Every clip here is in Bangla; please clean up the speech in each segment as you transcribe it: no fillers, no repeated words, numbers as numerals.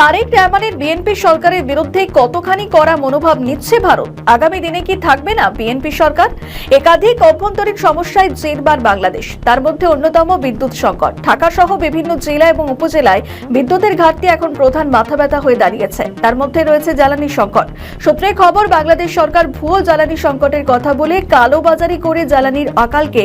তারেক রহমানের বিএনপি সরকারের বিরুদ্ধে কতখানি কড়া মনোভাব নিচ্ছে ভারত? আগামী দিনে কি থাকবে না বিএনপি সরকার? একাধিক অভ্যন্তরীণ সমস্যায় জেরবার বাংলাদেশ, তার মধ্যে অন্যতম বিদ্যুৎ সংকট। ঢাকা সহ বিভিন্ন জেলা এবং উপজেলায় বিদ্যুতের ঘাটতি এখন প্রধান মাথাব্যথা হয়ে দাঁড়িয়েছে। তার মধ্যে রয়েছে জ্বালানি সংকট। সূত্রে খবর, বাংলাদেশ সরকার ভুয়ো জ্বালানি সংকটের কথা বলে কালোবাজারি করে জ্বালানির আকালকে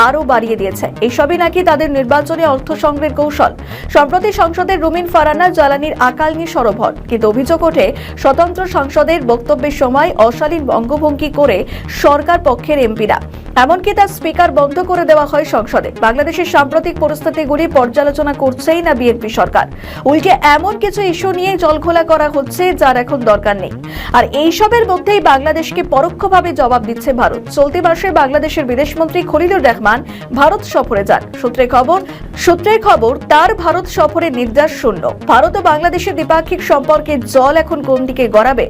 আরো বাড়িয়ে দিয়েছে। এইসবই নাকি তাদের নির্বাচনে অর্থ সংগ্রহের কৌশল। সম্প্রতি সংসদের রুমিন ফারহানা জ্বালানির আকাল নিয়ে সরব হন, কিন্তু অভিযোগ ওঠে স্বতন্ত্র সাংসদের বক্তব্যের সময় অশালীন অঙ্গভঙ্গি করে সরকার পক্ষের এমপিরা, এমনকি তার স্পিকার বন্ধ করে দেওয়া হয় সংসদে। বাংলাদেশের সাম্প্রতিক পরিস্থিতিগুলি পর্যালোচনা করছেই না বিএনপি সরকার, উল্টে এমন কিছু ইস্যু নিয়ে জলঘোলা করা হচ্ছে যার এখন দরকার নেই। আর এইসবের মধ্যেই বাংলাদেশকে পরোক্ষভাবে জবাব দিচ্ছে ভারত। চলতি মাসে বাংলাদেশের বিদেশমন্ত্রী খলিলুর রহমান ভারত সফরে যান। সূত্রের খবর তার ভারত সফরের নির্দেশ শূন্য। ভারত ও বাংলাদেশের দ্বিপাক্ষিক সম্পর্কে জল এখন কোন দিকে গড়াবে?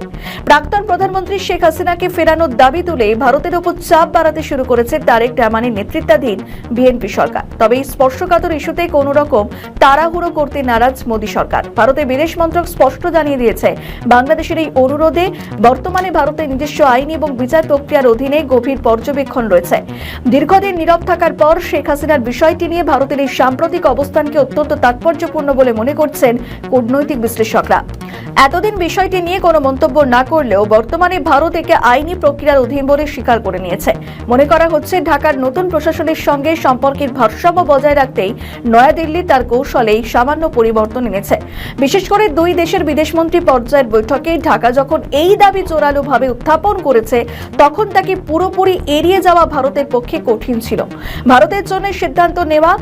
প্রাক্তন প্রধানমন্ত্রী শেখ হাসিনাকে ফেরানোর দাবি তুলে ভারতের উপর চাপ বাড়াতে শুরু করেছে তারেক রহমানের নেতৃত্বাধীন বিএনপি সরকার। তবে এই স্পর্শকাতর ইস্যুতে কোন রকম তাড়াহুড়ো করতে নারাজ মোদী সরকার। ভারতের বিদেশ মন্ত্রক স্পষ্ট জানিয়ে দিয়েছে, বাংলাদেশের এই অনুরোধে বর্তমানে ভারতের নিজস্ব আইন এবং বিচার প্রক্রিয়ার অধীনে গভীর পর্যবেক্ষণ রয়েছে। দীর্ঘদিন নীরব থাকার পর শেখ হাসিনার বিষয়টি নিয়ে ভারতের এই সাম্প্রতিক অবস্থানকে অত্যন্ত তাৎপর্যপূর্ণ বলে মনে করছেন কূটনৈতিক বিশ্লেষকরা। এতদিন বিষয়টি নিয়ে কোনো মন্তব্য না করলেও বর্তমানে ভারত একে আইনি প্রক্রিয়ার অধীন বলে স্বীকার করে নিয়েছে। মনে করা হচ্ছে, ঢাকার নতুন প্রশাসনের সঙ্গে সম্পর্কের ভারসাম্য বজায় রাখতেই নয়াদিল্লি তার কৌশলে সামান্য পরিবর্তন এনেছে। বিশেষ করে দুই দেশের বিদেশমন্ত্রী পর্যায়ের বৈঠকে ঢাকা যখন এই দাবি জোরালোভাবে উত্থাপন করেছে, তখন তাকে পুরোপুরি এড়িয়ে যাওয়া ভারতের পক্ষে কঠিন ছিল। ভারতের জন্য সিদ্ধান্ত নেওয়া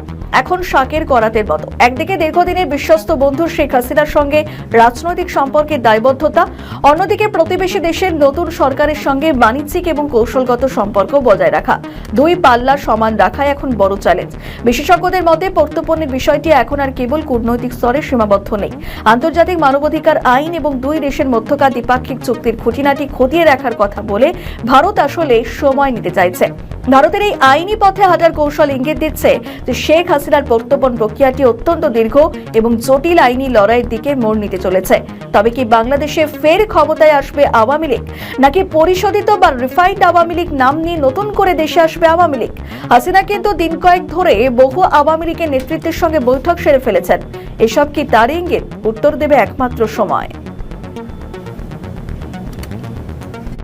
এখন শাকের করাতের মতো। একদিকে দীর্ঘদিনের বিশ্বস্ত বন্ধু শেখ হাসিনার সঙ্গে রাজনৈতিক সম্পর্কের দায়বদ্ধতা, অন্যদিকে প্রতিবেশী দেশের নতুন সরকারের সঙ্গে বাণিজ্যিক এবং কৌশলগত সম্পর্ক বজায় রাখা। দুই পাল্লা সমান রাখাই এখন বড় চ্যালেঞ্জ। বিশেষজ্ঞদের মতে প্রত্যর্পণের বিষয়টি এখন আর কেবল কূটনৈতিক স্তরে সীমাবদ্ধ নেই। আন্তর্জাতিক মানবাধিকার আইন এবং দুই দেশের মধ্যকার দ্বিপাক্ষিক চুক্তির খুঁটিনাটি খতিয়ে রাখার কথা বলে ভারত আসলে সময় নিতে চাইছে। ভারতের এই আইনি পথে হাঁটার কৌশল ইঙ্গিত দিচ্ছে যে শেখ হাসিনার প্রত্যর্পণ প্রক্রিয়াটি অত্যন্ত দীর্ঘ এবং জটিল আইনি লড়াইয়ের দিকে মোড় নিতে চলেছে। তবে কি বাংলাদেশে ফের ক্ষমতায় আসবে আওয়ামী লীগ, নাকি পরিশোধিত বা রিফাইন্ড আওয়ামী লীগ নাম নিয়ে নতুন করে দেশে আসবে আওয়ামী লীগ? হাসিনা কিন্তু দিন কয়েক ধরে বহু আওয়ামী লীগের নেতৃত্বের সঙ্গে বৈঠক সেরে ফেলেছেন। এসব কি তার ইঙ্গিত? উত্তর দেবে একমাত্র সময়।